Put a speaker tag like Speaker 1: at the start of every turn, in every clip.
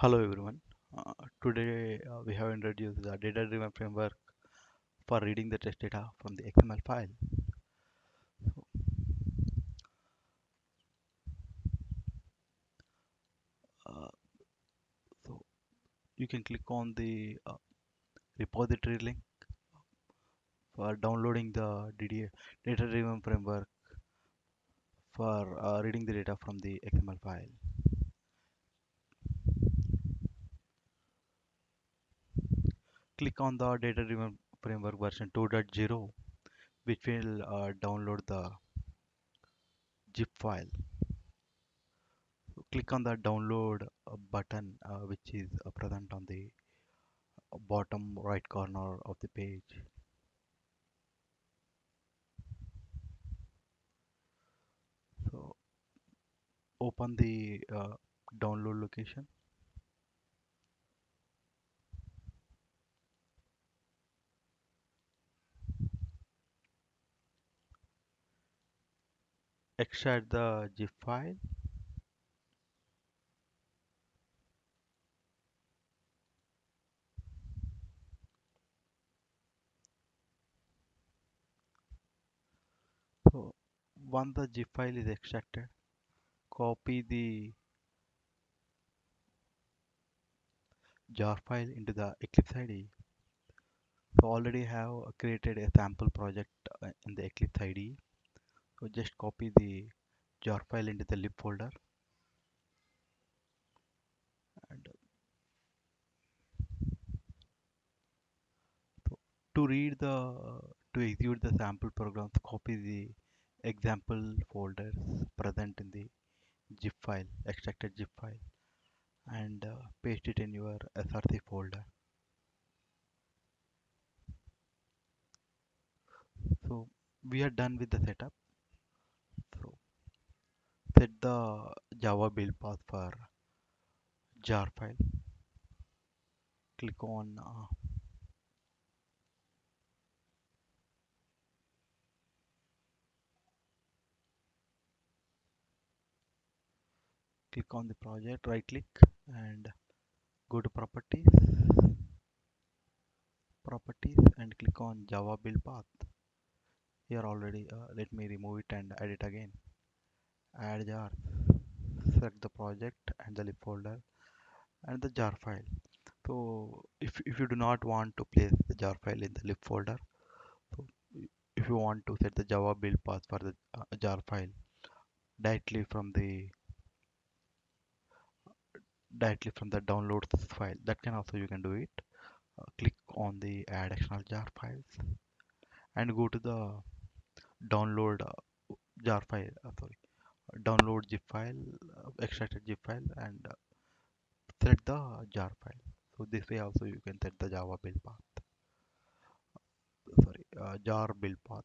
Speaker 1: Hello everyone. Today we have introduced the data-driven framework for reading the test data from the XML file. Uh, so you can click on the repository link for downloading the data-driven framework for reading the data from the XML file. Click on the data-driven framework version 2.0, which will download the zip file. So click on the download button, which is present on the bottom right corner of the page. So open the download location, extract the zip file. So once the zip file is extracted, copy the jar file into the Eclipse IDE. So already have created a sample project in the Eclipse IDE. So just copy the jar file into the lib folder, and so to read the to execute the sample programs, copy the example folders present in the zip file, extracted zip file, and paste it in your src folder. So we are done with the setup. So set the java build path for jar file. Click on the project, right click and go to properties and click on java build path. Here already, let me remove it and add it again. Add jar, select the project and the lib folder and the jar file. So if you do not want to place the jar file in the lib folder, so if you want to set the java build path for the jar file directly from the downloads file, that can also you can do it. Click on the add external jar files and go to the download jar file sorry download zip file, extracted zip file, and select the jar file. So this way also you can set the java build path, jar build path.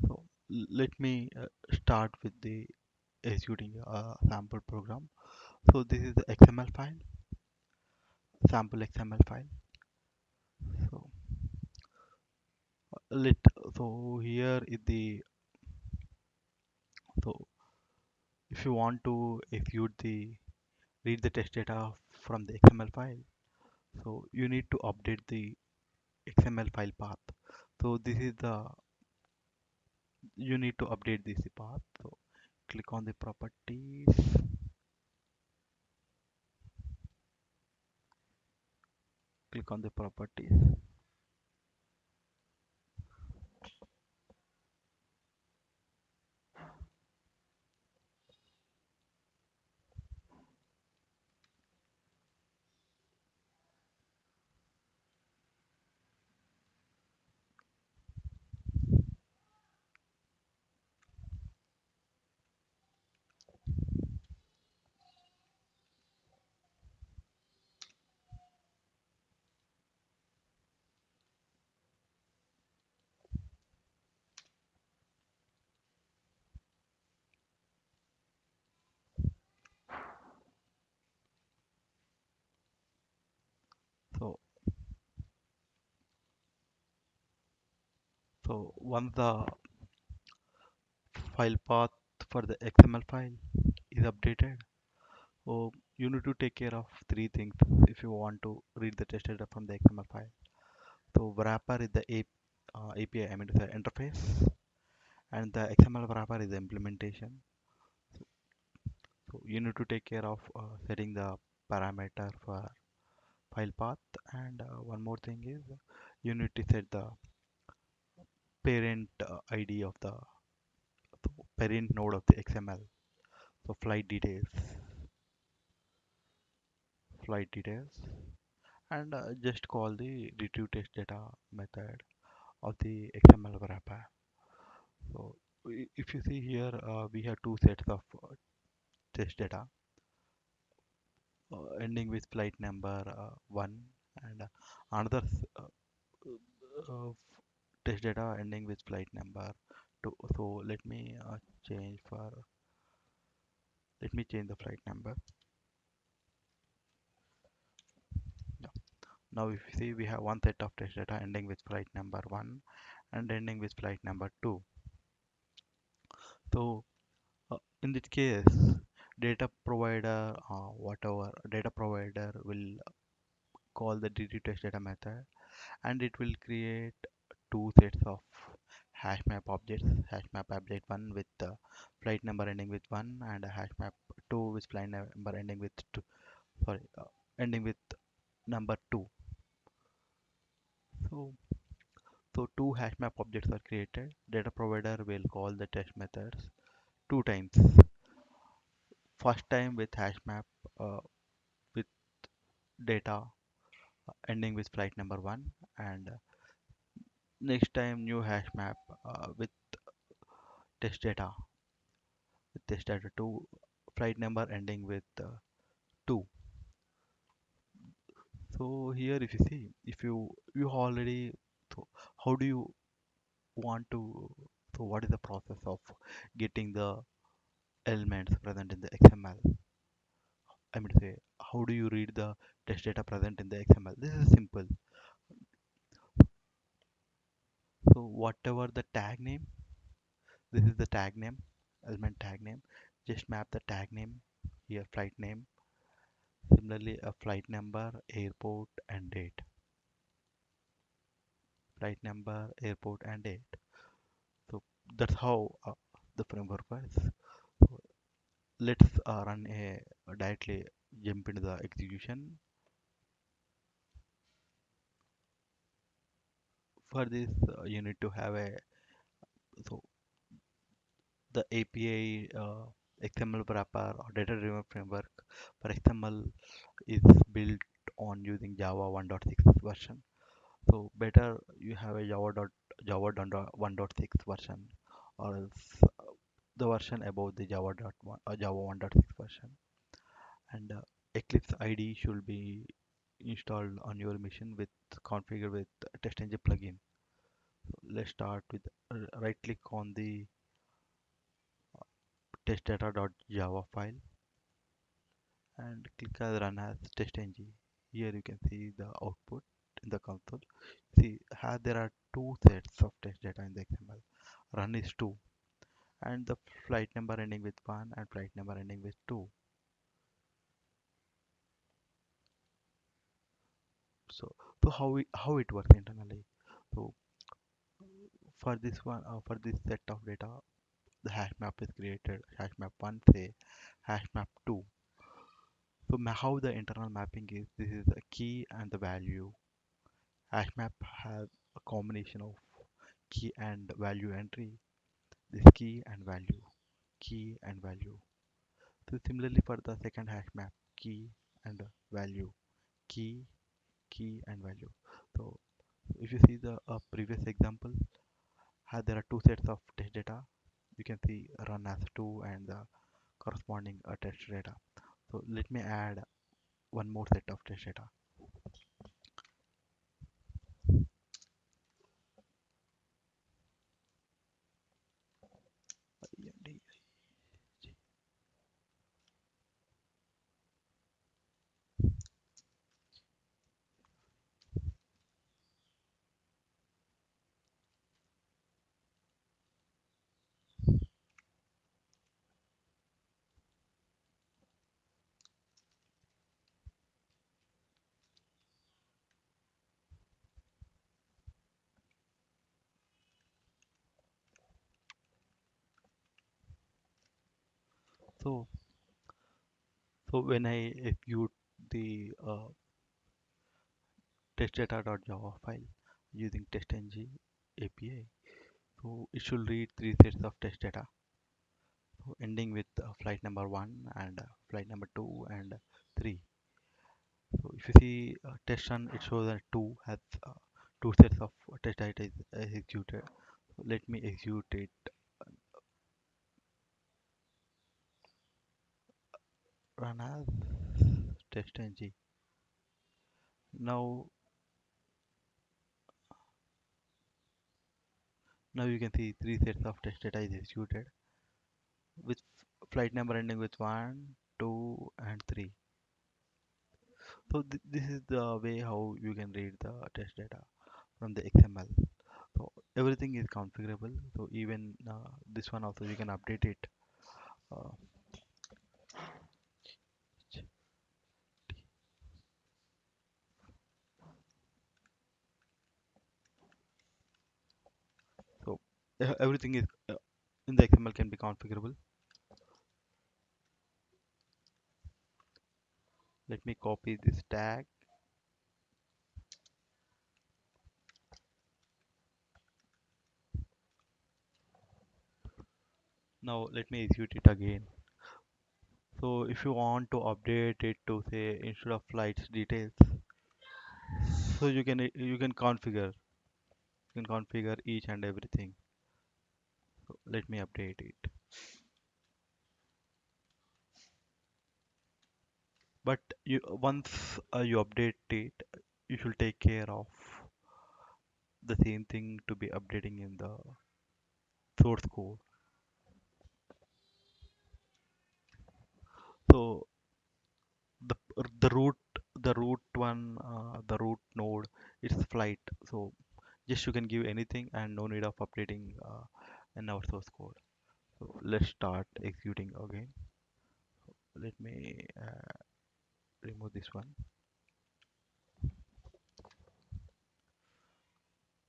Speaker 1: So let me start with the executing a sample program. So this is the XML file, sample XML file. So let so here is the so if you want to execute the read the test data from the XML file, so you need to update the XML file path. So this is the you need to update this path. So click on the properties, click on the properties. So once the file path for the XML file is updated, so you need to take care of three things if you want to read the test data from the XML file. So wrapper is the API, I mean the interface, and the XML wrapper is the implementation. So you need to take care of setting the parameter for file path, and one more thing is you need to set the parent ID of the parent node of the XML. So flight details, and just call the retrieve test data method of the XML wrapper. So if you see here, we have two sets of test data ending with flight number 1, and another test data ending with flight number 2. So change for let me change the flight number. Yeah. Now if you see, we have one set of test data ending with flight number 1 and ending with flight number 2. So in this case, whatever data provider will call the dd test data method, and it will create two sets of hash map objects, hash map object 1 with the flight number ending with 1, and a hash map 2 with flight number ending with 2, sorry, ending with number 2. So so two hash map objects are created. Data provider will call the test methods two times. First time with hash map with data ending with flight number 1, and next time new hash map with test data 2, flight number ending with 2. So here if you see, if you already, so how do you want to, so what is the process of getting the elements present in the XML? I mean to say, how do you read the test data present in the XML? This is simple. So whatever the tag name, this is the tag name, element tag name. Just map the tag name here, flight name. Similarly, a flight number, airport, and date. Flight number, airport, and date. So that's how the framework works. So let's run a directly jump into the execution. For this, you need to have a, so the API XML wrapper or data-driven framework for XML is built on using Java 1.6 version. So better you have a Java 1.6 version, or else the version above the Java 1.6 version. And Eclipse IDE should be installed on your machine with configured with TestNG plugin. So let's start with right click on the testdata.java file and click as run as TestNG. Here you can see the output in the console. See, there are two sets of test data in the XML. Run is 2, and the flight number ending with 1 and flight number ending with 2. So how it works internally. So for this set of data, the hash map is created. Hash map 1 say hash map 2. So how the internal mapping is, this is a key and the value. Hash map has a combination of key and value entry. This key and value. So similarly for the second hash map, key and value, key, key and value. So if you see the previous example, there are two sets of test data. You can see run as 2 and the corresponding test data. So let me add one more set of test data. So, so when I execute the testdata.java file using testng API, so it should read three sets of test data, so ending with flight number one and flight number two and three. So if you see test run, it shows that two has two sets of test data is executed. So let me execute it. Run as testng. Now, now you can see three sets of test data is executed with flight number ending with one, two, and three. So this is the way how you can read the test data from the XML. So everything is configurable. So even this one also you can update it. Uh, so everything is in the XML can be configurable. Let me copy this tag. Now let me execute it again. So if you want to update it to say instead of flights details, so you can configure each and everything. So let me update it. But you once you update it, you should take care of the same thing to be updating in the source code. So the the root node, it's flight. So just you can give anything and no need of updating in our source code. So let's start executing again. Let me remove this one.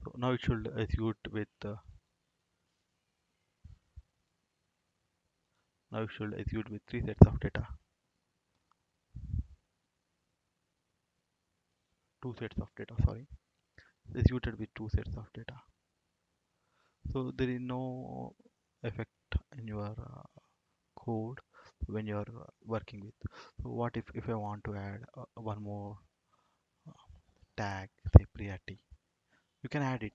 Speaker 1: So now it should execute with now it should execute with three sets of data, two sets of data. Sorry, executed with two sets of data. So there is no effect in your code when you're working with. So what if I want to add one more uh, tag, say priority? You can add it.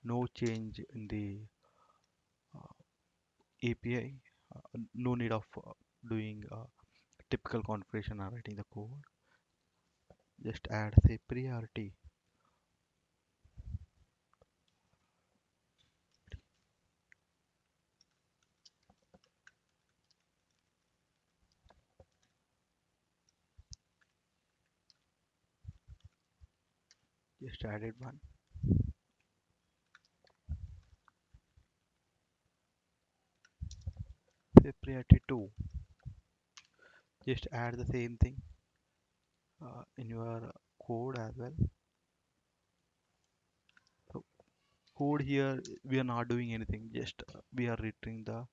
Speaker 1: No change in the API. No need of doing typical configuration or writing the code. Just add say priority. Just added one. Say priority 2. Just add the same thing in your code as well. So code here we are not doing anything. Just we are returning the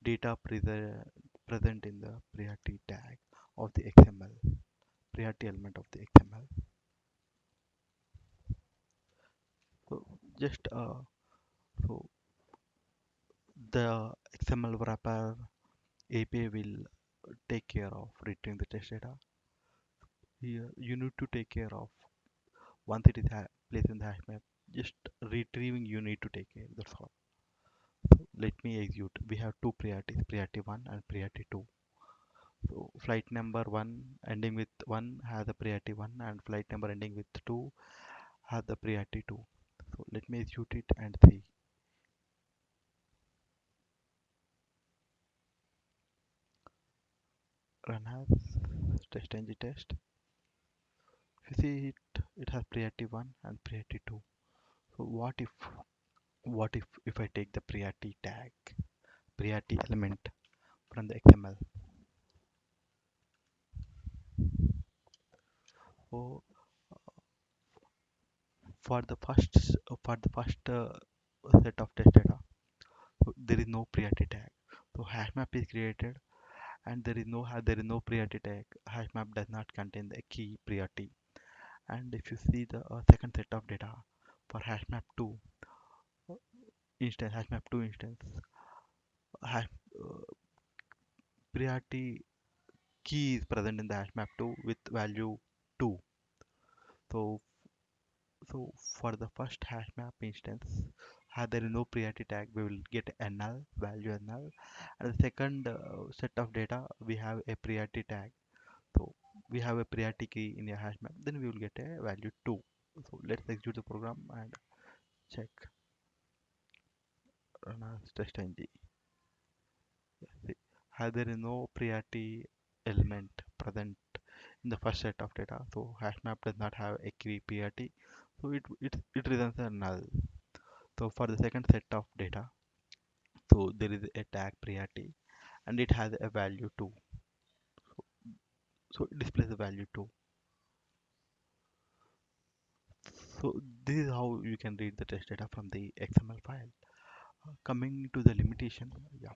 Speaker 1: data present in the priority tag of the XML, priority element of the XML. So just so the XML wrapper API will take care of retrieving the test data. Here you need to take care of once it is placed in the hash map. Just retrieving you need to take care. That's all. So let me execute. We have two priorities, priority one and priority two. So flight number one ending with one has a priority one, and flight number ending with two has the priority two. So let me execute it and see. Run as test ng test. If you see it has priority one and priority two. So what if I take the priority tag, priority element from the XML? So for the first set of test data, so there is no priority tag. So hash map is created and there is no priority tag. Hash map does not contain the key priority. And if you see the second set of data for hash map 2 hash map 2 instance, hash, uh, priority key is present in the hash map 2 with value 2. So for the first hash map instance, there is no priority tag, we will get a null value, a null. And the second set of data, we have a priority tag. So we have a priority key in a hash map, then we will get a value 2. So let's execute the program and check. Run as test ng. See, there is no priority element present in the first set of data, so hash map does not have a key priority, so it returns a null. So for the second set of data, so there is a tag priority and it has a value 2, so it displays the value 2. So this is how you can read the test data from the XML file. Coming to the limitation, yeah,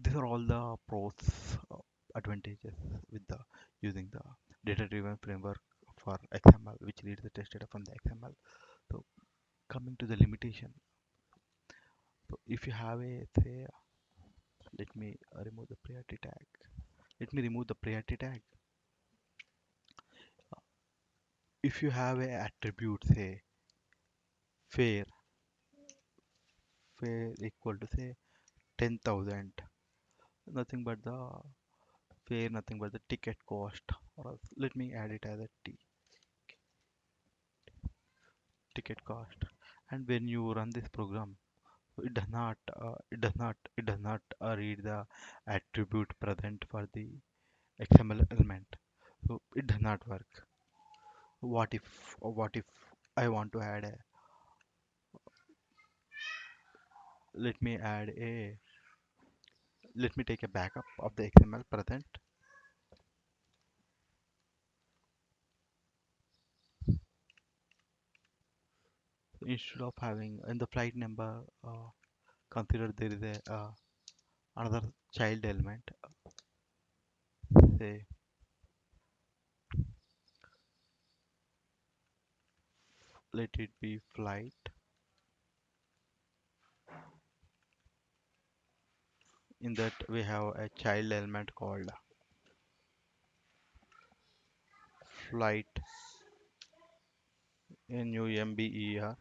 Speaker 1: these are all the pros, uh, advantages with the using the data driven framework for XML, which reads the test data from the XML. So coming to the limitation, so if you have a say, let me remove the priority tag. Let me remove the priority tag. If you have a attribute, say fare, fare equal to say 10,000, nothing but the fare, nothing but the ticket cost, or else let me add it as a ticket cost. And when you run this program, it does not read the attribute present for the XML element, so it does not work. What if I want to add a, let me add a, let me take a backup of the XML present. So instead of having in the flight number, consider there is a another child element, say let it be flight. In that we have a child element called flight, number.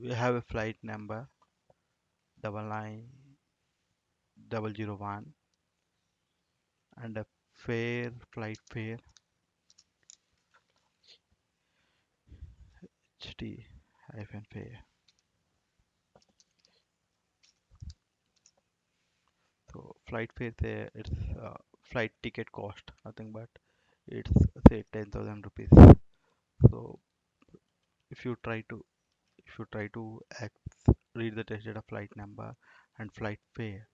Speaker 1: We have a flight number 99001 and a flight fare ht hyphen fare. So flight fare there, it's flight ticket cost, nothing but it's say 10,000 rupees. So if you try to read the test data flight number and flight fare,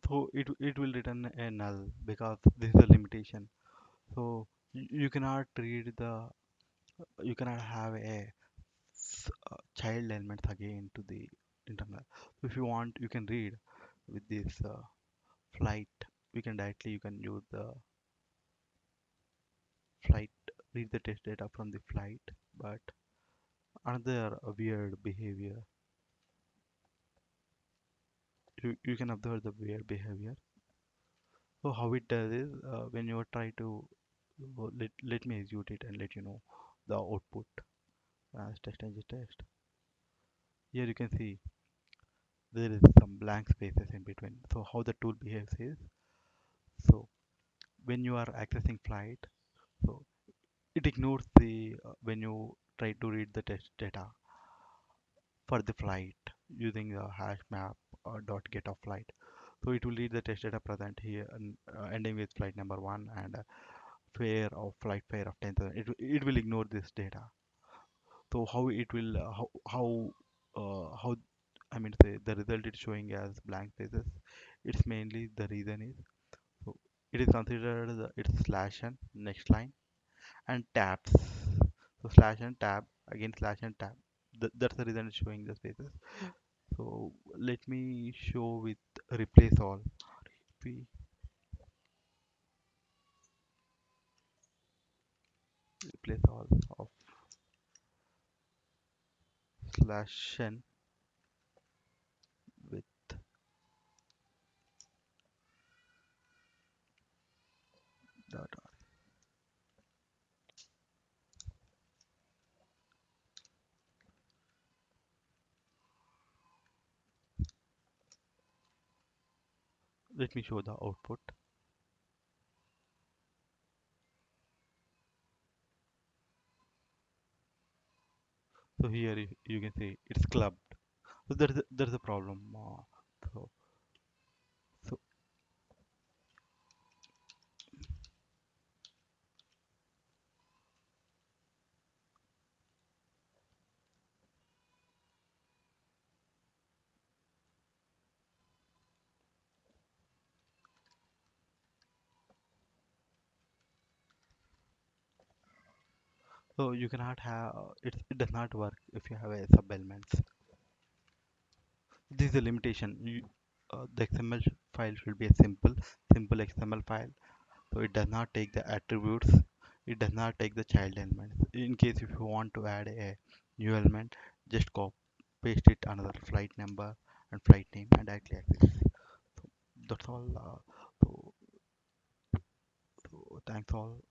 Speaker 1: so it will return a null because this is a limitation. So you cannot read the, you cannot have a child elements again to the internal. So if you want, you can read with this flight. We can directly, you can use the flight, read the test data from the flight. But another weird behavior, you can observe the weird behavior. So how it does is, when you try to, let me execute it and let you know the output as test and test. Here you can see there is some blank spaces in between. So how the tool behaves is, so when you are accessing flight, so it ignores the when you try to read the test data for the flight using the hash map dot get of flight. So it will read the test data present here and ending with flight number one and fare of flight fare of 10,000. It will ignore this data. So how it will how I mean say the result is showing as blank spaces. It's mainly the reason is so it is considered it's slash and next line and tabs. So slash and tab again slash and tab. That's the reason it's showing the spaces. So let me show with replace all. We replace all of slash n with data. Let me show the output. So here you can see it's clubbed. So there's a problem. So so so you cannot have it does not work if you have a sub elements. This is a limitation. The XML file should be a simple XML file. So it does not take the attributes. It does not take the child elements. In case if you want to add a new element, just copy paste it another flight number and flight name and directly access. So that's all. So, so thanks all.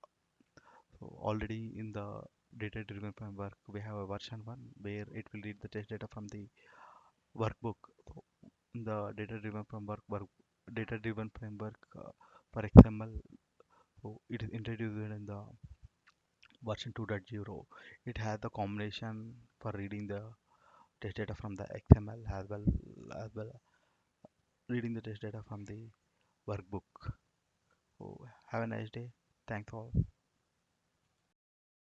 Speaker 1: So already in the data driven framework, we have a version one where it will read the test data from the workbook. So in the data driven framework for XML, so it is introduced in the version 2.0. It has the combination for reading the test data from the XML as well reading the test data from the workbook. So have a nice day. Thanks all.